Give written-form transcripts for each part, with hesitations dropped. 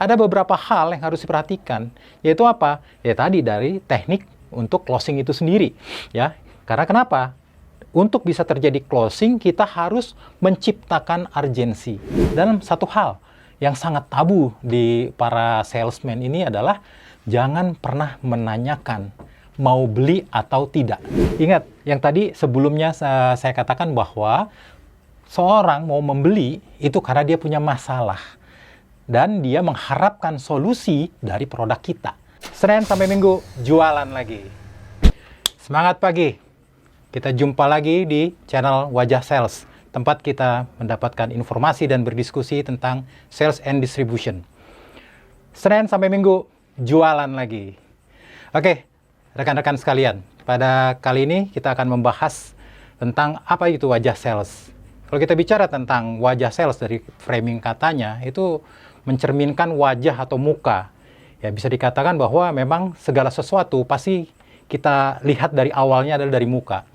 ada beberapa hal yang harus diperhatikan, yaitu apa? Ya tadi dari teknik untuk closing itu sendiri, ya. Karena kenapa? Untuk bisa terjadi closing, kita harus menciptakan urgensi. Dan satu hal yang sangat tabu di para salesman ini adalah jangan pernah menanyakan mau beli atau tidak. Ingat, yang tadi sebelumnya saya katakan bahwa seorang mau membeli itu karena dia punya masalah dan dia mengharapkan solusi dari produk kita. Senin sampai Minggu, jualan lagi. Semangat pagi. Kita jumpa lagi di channel Wajah Sales, tempat kita mendapatkan informasi dan berdiskusi tentang sales and distribution. Senin sampai Minggu, jualan lagi. Oke, rekan-rekan sekalian, pada kali ini kita akan membahas tentang apa itu wajah sales. Kalau kita bicara tentang wajah sales dari framing katanya, itu mencerminkan wajah atau muka. Ya, bisa dikatakan bahwa memang segala sesuatu pasti kita lihat dari awalnya adalah dari muka.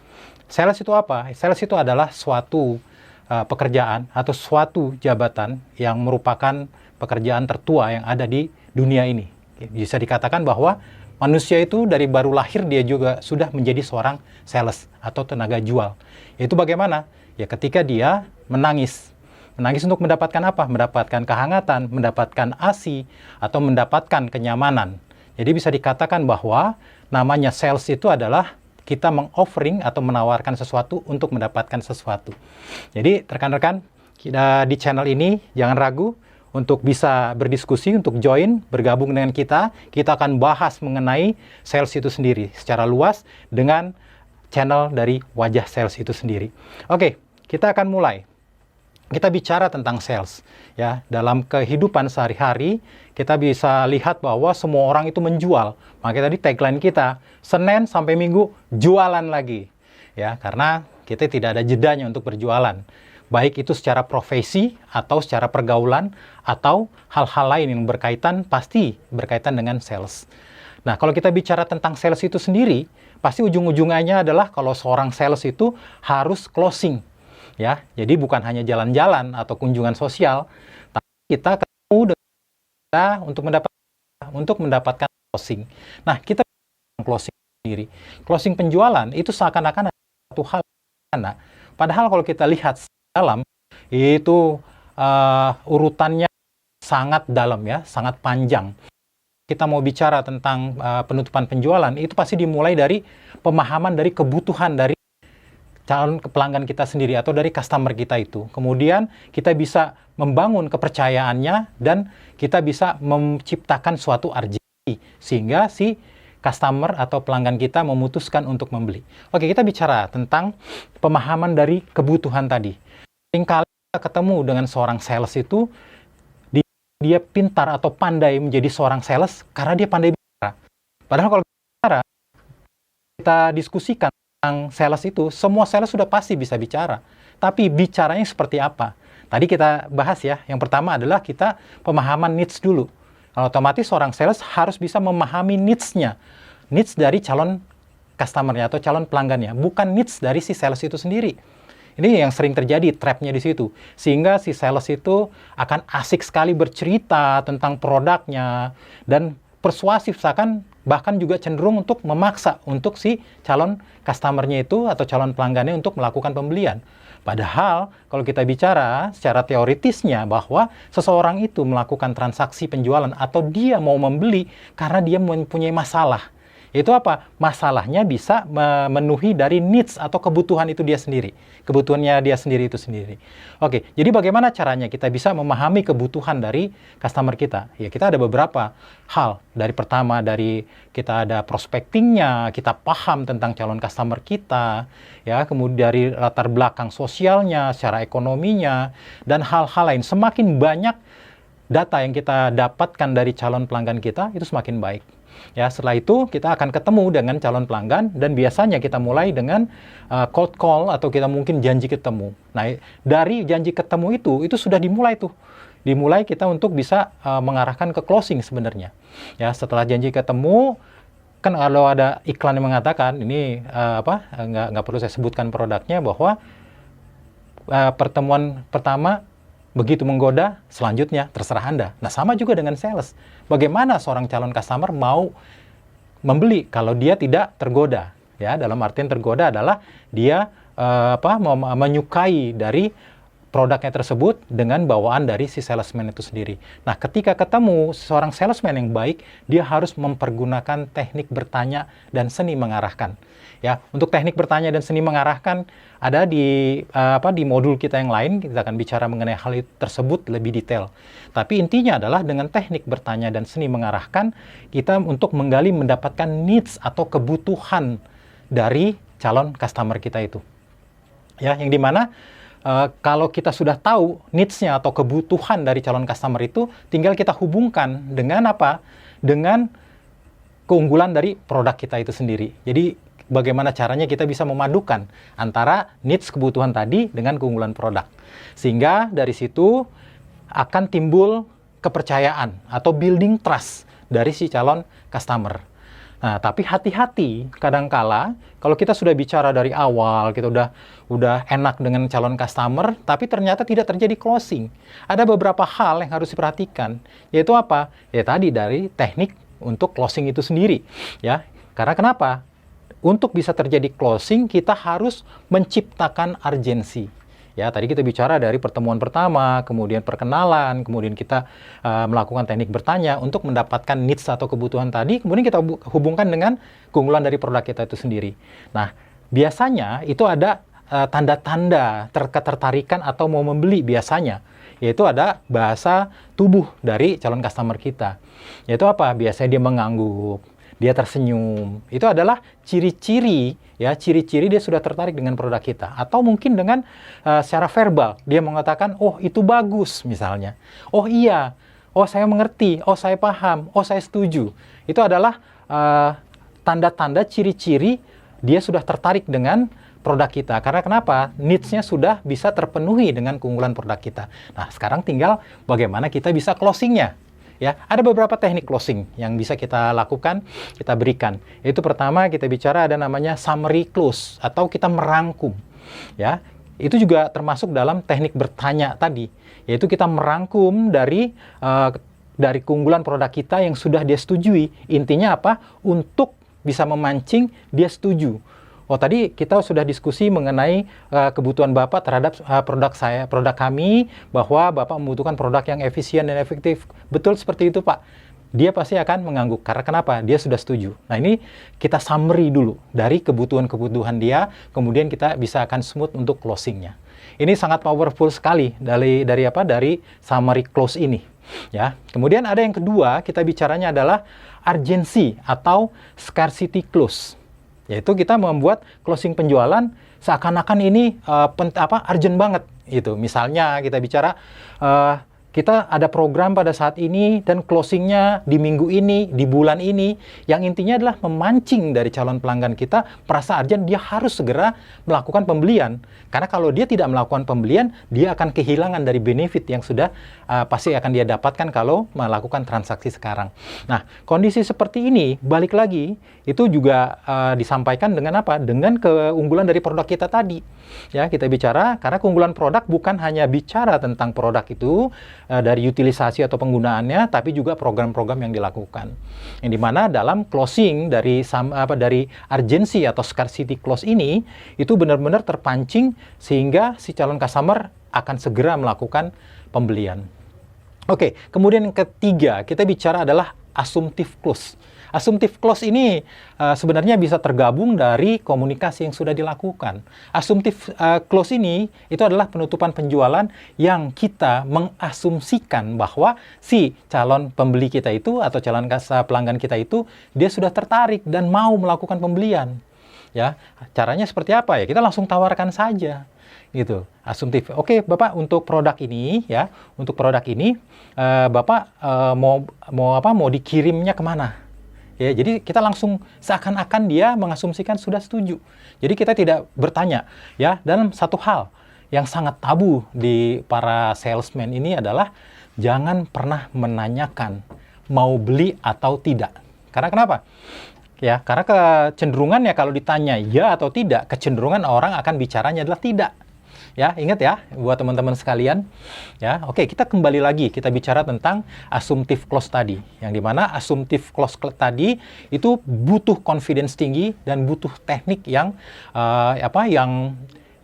Sales itu apa? Sales itu adalah suatu pekerjaan atau suatu jabatan yang merupakan pekerjaan tertua yang ada di dunia ini. Bisa dikatakan bahwa manusia itu dari baru lahir dia juga sudah menjadi seorang sales atau tenaga jual. Itu bagaimana? Ya ketika dia menangis. Menangis untuk mendapatkan apa? Mendapatkan kehangatan, mendapatkan ASI, atau mendapatkan kenyamanan. Jadi bisa dikatakan bahwa namanya sales itu adalah kita meng-offering atau menawarkan sesuatu untuk mendapatkan sesuatu. Jadi rekan-rekan, di channel ini jangan ragu untuk bisa berdiskusi, untuk join, bergabung dengan kita. Kita akan bahas mengenai sales itu sendiri secara luas dengan channel dari Wajah Sales itu sendiri. Oke, kita akan mulai. Kita bicara tentang sales. Ya, dalam kehidupan sehari-hari, kita bisa lihat bahwa semua orang itu menjual. Makanya tadi tagline kita, Senin sampai Minggu, jualan lagi. Ya, karena kita tidak ada jedanya untuk berjualan. Baik itu secara profesi, atau secara pergaulan, atau hal-hal lain yang pasti berkaitan dengan sales. Nah, kalau kita bicara tentang sales itu sendiri, pasti ujung-ujungnya adalah kalau seorang sales itu harus closing. Ya, jadi bukan hanya jalan-jalan atau kunjungan sosial, tapi kita ketemu dengan kita untuk mendapatkan closing. Nah, kita closing sendiri. Closing penjualan itu seakan-akan ada satu hal. Padahal kalau kita lihat dalam, itu urutannya sangat dalam ya, sangat panjang. Kita mau bicara tentang penutupan penjualan, itu pasti dimulai dari pemahaman dari kebutuhan dari calon pelanggan kita sendiri atau dari customer kita itu. Kemudian kita bisa membangun kepercayaannya dan kita bisa menciptakan suatu urgensi sehingga si customer atau pelanggan kita memutuskan untuk membeli. Oke, kita bicara tentang pemahaman dari kebutuhan tadi. Seringkali kita ketemu dengan seorang sales itu, dia pintar atau pandai menjadi seorang sales karena dia pandai bicara. Padahal kalau kita diskusikan tentang sales itu, semua sales sudah pasti bisa bicara. Tapi bicaranya seperti apa? Tadi kita bahas ya, yang pertama adalah kita pemahaman needs dulu. Otomatis seorang sales harus bisa memahami needs-nya. Needs dari calon customer-nya atau calon pelanggannya, bukan needs dari si sales itu sendiri. Ini yang sering terjadi, trap-nya di situ. Sehingga si sales itu akan asik sekali bercerita tentang produknya, dan persuasif, bahkan juga cenderung untuk memaksa untuk si calon customer-nya itu atau calon pelanggannya untuk melakukan pembelian. Padahal kalau kita bicara secara teoritisnya bahwa seseorang itu melakukan transaksi penjualan atau dia mau membeli karena dia mempunyai masalah. Itu apa? Masalahnya bisa memenuhi dari needs atau kebutuhan itu dia sendiri. Kebutuhannya dia sendiri itu sendiri. Oke, jadi bagaimana caranya kita bisa memahami kebutuhan dari customer kita? Ya, kita ada beberapa hal. Dari pertama, dari kita ada prospectingnya, kita paham tentang calon customer kita, ya, kemudian dari latar belakang sosialnya, secara ekonominya, dan hal-hal lain. Semakin banyak data yang kita dapatkan dari calon pelanggan kita, itu semakin baik. Ya, setelah itu kita akan ketemu dengan calon pelanggan dan biasanya kita mulai dengan cold call atau kita mungkin janji ketemu. Nah, dari janji ketemu itu sudah dimulai tuh. Dimulai kita untuk bisa mengarahkan ke closing sebenarnya. Ya, setelah janji ketemu, kan kalau ada iklan yang mengatakan ini nggak perlu saya sebutkan produknya, bahwa pertemuan pertama begitu menggoda, selanjutnya terserah Anda. Nah, sama juga dengan sales. Bagaimana seorang calon customer mau membeli kalau dia tidak tergoda? Ya, dalam artian tergoda adalah dia menyukai dari produknya tersebut dengan bawaan dari si salesman itu sendiri. Nah, ketika ketemu seorang salesman yang baik, dia harus mempergunakan teknik bertanya dan seni mengarahkan. Ya, untuk teknik bertanya dan seni mengarahkan ada di modul kita yang lain, kita akan bicara mengenai hal tersebut lebih detail. Tapi intinya adalah dengan teknik bertanya dan seni mengarahkan, kita untuk menggali mendapatkan needs atau kebutuhan dari calon customer kita itu. Ya, yang dimana kalau kita sudah tahu needs-nya atau kebutuhan dari calon customer itu, tinggal kita hubungkan dengan apa? Dengan keunggulan dari produk kita itu sendiri. Jadi, bagaimana caranya kita bisa memadukan antara needs kebutuhan tadi dengan keunggulan produk. Sehingga dari situ akan timbul kepercayaan atau building trust dari si calon customer. Nah, tapi hati-hati, kadangkala kalau kita sudah bicara dari awal, kita udah enak dengan calon customer, tapi ternyata tidak terjadi closing. Ada beberapa hal yang harus diperhatikan, yaitu apa? Ya tadi dari teknik untuk closing itu sendiri, ya. Karena kenapa? Untuk bisa terjadi closing, kita harus menciptakan urgensi. Ya, tadi kita bicara dari pertemuan pertama, kemudian perkenalan, kemudian kita melakukan teknik bertanya untuk mendapatkan needs atau kebutuhan tadi, kemudian kita hubungkan dengan keunggulan dari produk kita itu sendiri. Nah, biasanya itu ada tanda-tanda ketertarikan atau mau membeli biasanya, yaitu ada bahasa tubuh dari calon customer kita. Yaitu apa? Biasanya dia mengangguk, dia tersenyum. Itu adalah ciri-ciri, ya, ciri-ciri dia sudah tertarik dengan produk kita. Atau mungkin dengan secara verbal, dia mengatakan, oh itu bagus misalnya. Oh iya, oh saya mengerti, oh saya paham, oh saya setuju. Itu adalah tanda-tanda ciri-ciri dia sudah tertarik dengan produk kita. Karena kenapa? Needs-nya sudah bisa terpenuhi dengan keunggulan produk kita. Nah, sekarang tinggal bagaimana kita bisa closing-nya. Ya, ada beberapa teknik closing yang bisa kita lakukan, kita berikan. Itu pertama kita bicara ada namanya summary close atau kita merangkum. Ya, itu juga termasuk dalam teknik bertanya tadi, yaitu kita merangkum dari keunggulan produk kita yang sudah dia setujui. Intinya apa? Untuk bisa memancing dia setuju. Oh, tadi kita sudah diskusi mengenai kebutuhan Bapak terhadap produk kami, bahwa Bapak membutuhkan produk yang efisien dan efektif. Betul seperti itu, Pak. Dia pasti akan mengangguk. Karena kenapa? Dia sudah setuju. Nah, ini kita summary dulu dari kebutuhan-kebutuhan dia, kemudian kita bisa akan smooth untuk closing-nya. Ini sangat powerful sekali dari summary close ini. Ya. Kemudian ada yang kedua, kita bicaranya adalah urgency atau scarcity close. Yaitu kita membuat closing penjualan seakan-akan ini urgent banget gitu. Misalnya kita bicara kita ada program pada saat ini dan closingnya di minggu ini, di bulan ini, yang intinya adalah memancing dari calon pelanggan kita merasa urgent, dia harus segera melakukan pembelian. Karena kalau dia tidak melakukan pembelian, dia akan kehilangan dari benefit yang sudah pasti akan dia dapatkan kalau melakukan transaksi sekarang. Nah, kondisi seperti ini, balik lagi, itu juga disampaikan dengan apa? Dengan keunggulan dari produk kita tadi. Ya, kita bicara, karena keunggulan produk bukan hanya bicara tentang produk itu, dari utilisasi atau penggunaannya, tapi juga program-program yang dilakukan. Yang dimana dalam closing dari urgency atau scarcity clause ini, itu benar-benar terpancing sehingga si calon customer akan segera melakukan pembelian. Oke, kemudian yang ketiga, kita bicara adalah assumptive clause. Assumptive clause ini sebenarnya bisa tergabung dari komunikasi yang sudah dilakukan. Assumptive clause ini itu adalah penutupan penjualan yang kita mengasumsikan bahwa si calon pembeli kita itu atau calon pelanggan kita itu dia sudah tertarik dan mau melakukan pembelian. Ya, caranya seperti apa ya? Kita langsung tawarkan saja. Gitu, asumtif. Oke, Bapak, untuk produk ini ya, untuk produk ini Bapak mau dikirimnya kemana? Ya, jadi kita langsung seakan-akan dia mengasumsikan sudah setuju. Jadi kita tidak bertanya, ya. Dalam satu hal yang sangat tabu di para salesman ini adalah jangan pernah menanyakan mau beli atau tidak. Karena kenapa? Ya, karena kecenderungannya kalau ditanya ya atau tidak, kecenderungan orang akan bicaranya adalah tidak. Ya, ingat ya, buat teman-teman sekalian. Ya, oke, kita kembali lagi, kita bicara tentang assumptive clause tadi. Yang dimana assumptive clause tadi itu butuh confidence tinggi dan butuh teknik yang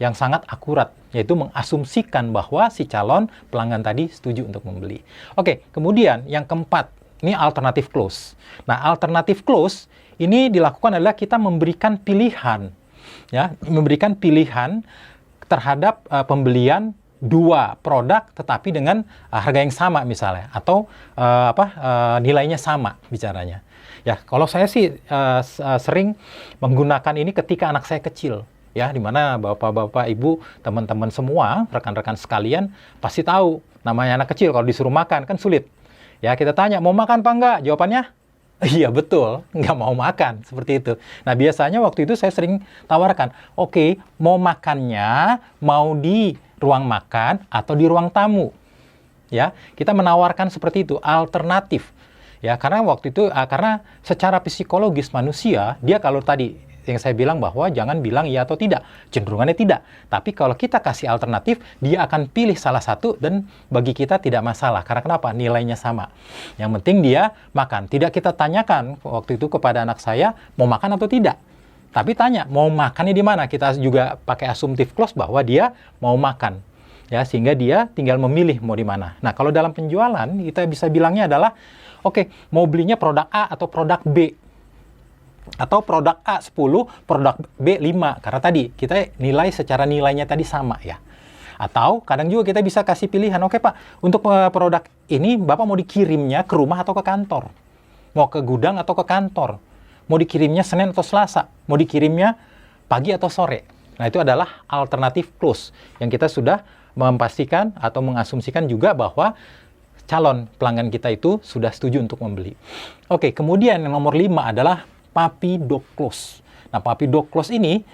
yang sangat akurat, yaitu mengasumsikan bahwa si calon pelanggan tadi setuju untuk membeli. Oke, kemudian yang keempat, ini alternative clause. Nah, alternative clause ini dilakukan adalah kita memberikan pilihan, ya, memberikan pilihan terhadap pembelian dua produk tetapi dengan harga yang sama misalnya, atau nilainya sama bicaranya. Ya, kalau saya sih sering menggunakan ini ketika anak saya kecil, ya, di mana bapak-bapak, ibu, teman-teman semua, rekan-rekan sekalian pasti tahu namanya anak kecil kalau disuruh makan kan sulit. Ya, kita tanya mau makan apa enggak? Jawabannya iya, betul, nggak mau makan, seperti itu. Nah, biasanya waktu itu saya sering tawarkan, oke, mau makannya, mau di ruang makan atau di ruang tamu. Ya, kita menawarkan seperti itu, alternatif. Ya, karena waktu itu, karena secara psikologis manusia, dia kalau tadi yang saya bilang bahwa jangan bilang iya atau tidak, cenderungannya tidak. Tapi kalau kita kasih alternatif, dia akan pilih salah satu dan bagi kita tidak masalah. Karena kenapa? Nilainya sama. Yang penting dia makan. Tidak kita tanyakan waktu itu kepada anak saya, mau makan atau tidak. Tapi tanya, mau makannya di mana? Kita juga pakai assumptive clause bahwa dia mau makan. Ya, sehingga dia tinggal memilih mau di mana. Nah, kalau dalam penjualan, kita bisa bilangnya adalah, oke, mau belinya produk A atau produk B. Atau produk A 10, produk B 5. Karena tadi kita nilai secara nilainya tadi sama ya. Atau kadang juga kita bisa kasih pilihan, oke Pak, untuk produk ini Bapak mau dikirimnya ke rumah atau ke kantor? Mau ke gudang atau ke kantor? Mau dikirimnya Senin atau Selasa? Mau dikirimnya pagi atau sore? Nah, itu adalah alternatif clause yang kita sudah memastikan atau mengasumsikan juga bahwa calon pelanggan kita itu sudah setuju untuk membeli. Oke, kemudian yang nomor 5 adalah puppy dog clause. Nah, puppy dog clause ini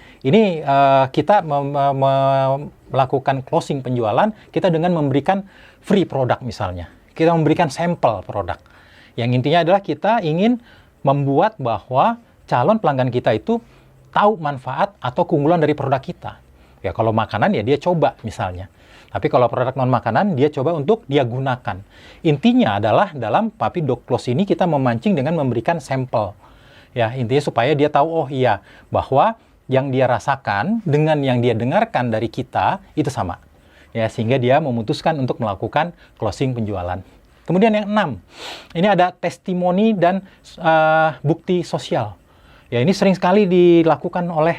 kita melakukan closing penjualan kita dengan memberikan free produk misalnya. Kita memberikan sampel produk. Yang intinya adalah kita ingin membuat bahwa calon pelanggan kita itu tahu manfaat atau keunggulan dari produk kita. Ya, kalau makanan ya dia coba misalnya. Tapi kalau produk non-makanan dia coba untuk dia gunakan. Intinya adalah dalam puppy dog clause ini kita memancing dengan memberikan sampel. Ya, intinya supaya dia tahu, oh iya, bahwa yang dia rasakan dengan yang dia dengarkan dari kita itu sama. Ya, sehingga dia memutuskan untuk melakukan closing penjualan. Kemudian yang 6, ini ada testimoni dan bukti sosial. Ya, ini sering sekali dilakukan oleh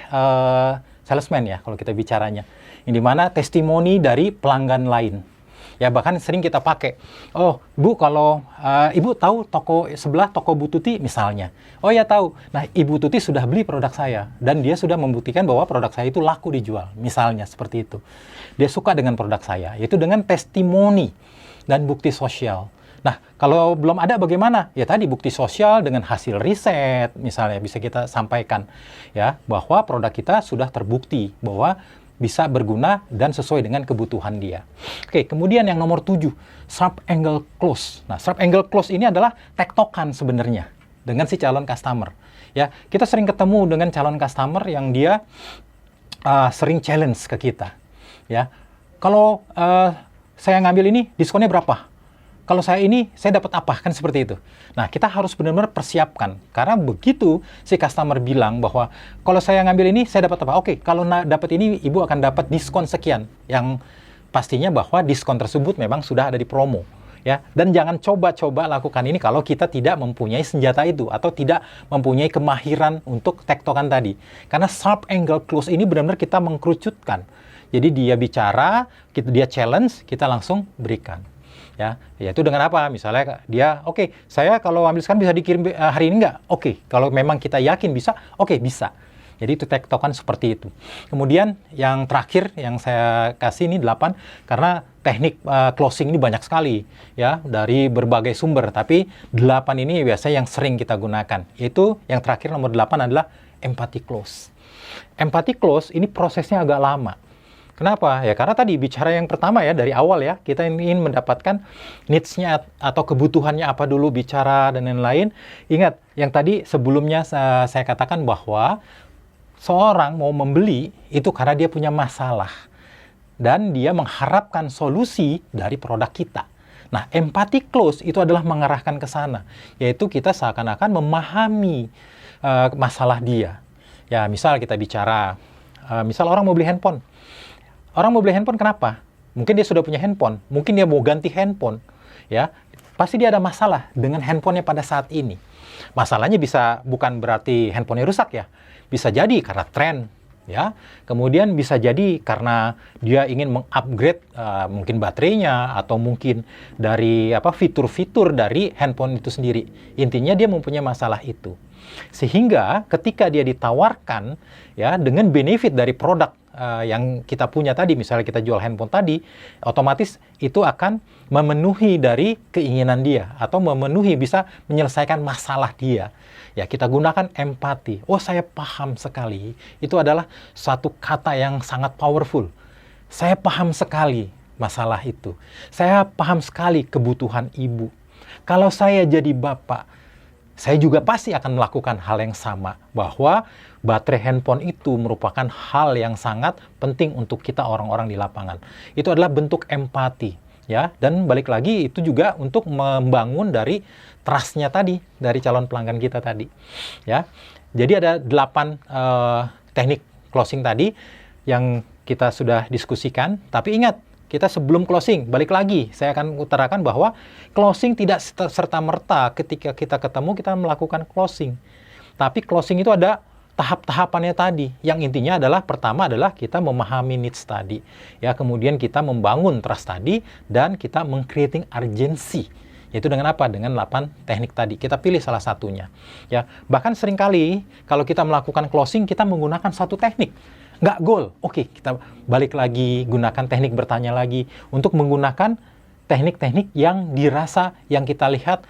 salesman ya, kalau kita bicaranya. Yang dimana testimoni dari pelanggan lain. Ya, bahkan sering kita pakai. Oh, Bu, kalau Ibu tahu toko sebelah, toko Bu Tuti misalnya. Oh ya, tahu. Nah, Ibu Tuti sudah beli produk saya. Dan dia sudah membuktikan bahwa produk saya itu laku dijual. Misalnya, seperti itu. Dia suka dengan produk saya. Yaitu dengan testimoni dan bukti sosial. Nah, kalau belum ada bagaimana? Ya tadi bukti sosial dengan hasil riset, misalnya bisa kita sampaikan. Ya, bahwa produk kita sudah terbukti bahwa bisa berguna dan sesuai dengan kebutuhan dia. Oke, kemudian yang nomor 7, sharp angle close. Nah, sharp angle close ini adalah tektokan sebenarnya dengan si calon customer. Ya, kita sering ketemu dengan calon customer yang dia sering challenge ke kita. Ya, kalau saya ngambil ini, diskonnya berapa? Kalau saya ini, saya dapat apa? Kan seperti itu. Nah, kita harus benar-benar persiapkan. Karena begitu si customer bilang bahwa kalau saya ngambil ini, saya dapat apa? Oke, kalau dapat ini, Ibu akan dapat diskon sekian. Yang pastinya bahwa diskon tersebut memang sudah ada di promo. Ya, dan jangan coba-coba lakukan ini kalau kita tidak mempunyai senjata itu atau tidak mempunyai kemahiran untuk tektokan tadi. Karena sharp angle close ini benar-benar kita mengkerucutkan. Jadi dia bicara, dia challenge, kita langsung berikan. Ya, yaitu dengan apa? Misalnya dia, oke, saya kalau ambil sekarang bisa dikirim hari ini nggak? Oke, kalau memang kita yakin bisa, oke, bisa. Jadi itu tektokan seperti itu. Kemudian yang terakhir yang saya kasih ini 8, karena teknik closing ini banyak sekali ya dari berbagai sumber, tapi 8 ini biasanya yang sering kita gunakan. Itu yang terakhir nomor 8 adalah empathy close. Empathy close ini prosesnya agak lama. Kenapa? Ya karena tadi bicara yang pertama ya, dari awal ya, kita ingin mendapatkan needs-nya atau kebutuhannya apa dulu bicara dan lain-lain. Ingat, yang tadi sebelumnya saya katakan bahwa seorang mau membeli itu karena dia punya masalah. dan dia mengharapkan solusi dari produk kita. Nah, empathy close itu adalah mengarahkan ke sana, yaitu kita seakan-akan memahami masalah dia. Ya, misal kita bicara, misal orang mau beli handphone. Orang mau beli handphone kenapa? Mungkin dia sudah punya handphone, mungkin dia mau ganti handphone, ya. Pasti dia ada masalah dengan handphonenya pada saat ini. Masalahnya bisa bukan berarti handphonenya rusak ya. Bisa jadi karena tren, ya. Kemudian bisa jadi karena dia ingin mengupgrade mungkin baterainya atau mungkin dari fitur-fitur dari handphone itu sendiri. Intinya dia mempunyai masalah itu. Sehingga ketika dia ditawarkan ya dengan benefit dari produk yang kita punya tadi, misalnya kita jual handphone tadi, otomatis itu akan memenuhi dari keinginan dia atau memenuhi bisa menyelesaikan masalah dia. Ya, kita gunakan empati. Oh, saya paham sekali. Itu adalah satu kata yang sangat powerful. Saya paham sekali masalah itu. Saya paham sekali kebutuhan ibu. Kalau saya jadi bapak, saya juga pasti akan melakukan hal yang sama, bahwa baterai handphone itu merupakan hal yang sangat penting untuk kita orang-orang di lapangan. Itu adalah bentuk empati, ya. Dan balik lagi itu juga untuk membangun dari trust-nya tadi dari calon pelanggan kita tadi, ya. Jadi ada 8 teknik closing tadi yang kita sudah diskusikan, tapi ingat, kita sebelum closing, balik lagi, saya akan utarakan bahwa closing tidak serta-merta ketika kita ketemu, kita melakukan closing. Tapi closing itu ada tahap-tahapannya tadi. Yang intinya adalah, pertama adalah kita memahami needs tadi. Ya, kemudian kita membangun trust tadi, dan kita meng-creating urgency. Yaitu dengan apa? Dengan 8 teknik tadi. Kita pilih salah satunya. Ya, bahkan seringkali, kalau kita melakukan closing, kita menggunakan satu teknik. Nggak goal. Oke, kita balik lagi, gunakan teknik bertanya lagi untuk menggunakan teknik-teknik yang dirasa, yang kita lihat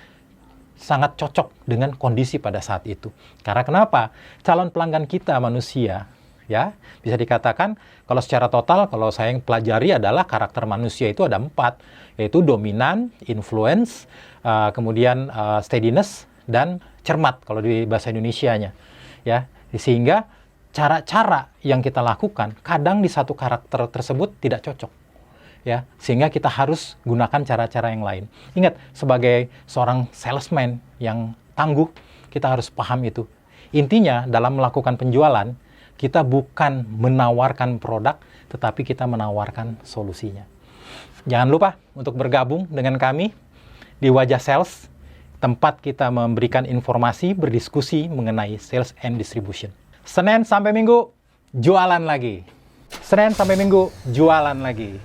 sangat cocok dengan kondisi pada saat itu. Karena kenapa? Calon pelanggan kita manusia, ya, bisa dikatakan kalau secara total, kalau saya yang pelajari adalah karakter manusia itu ada 4, yaitu dominan, influence, kemudian steadiness, dan cermat kalau di bahasa Indonesianya. Ya, sehingga cara-cara yang kita lakukan kadang di satu karakter tersebut tidak cocok, ya, sehingga kita harus gunakan cara-cara yang lain. Ingat, sebagai seorang salesman yang tangguh, kita harus paham itu. Intinya dalam melakukan penjualan, kita bukan menawarkan produk, tetapi kita menawarkan solusinya. Jangan lupa untuk bergabung dengan kami di Wajah Sales, tempat kita memberikan informasi, berdiskusi mengenai sales and distribution. Senin sampai Minggu, jualan lagi. Senin sampai Minggu, jualan lagi.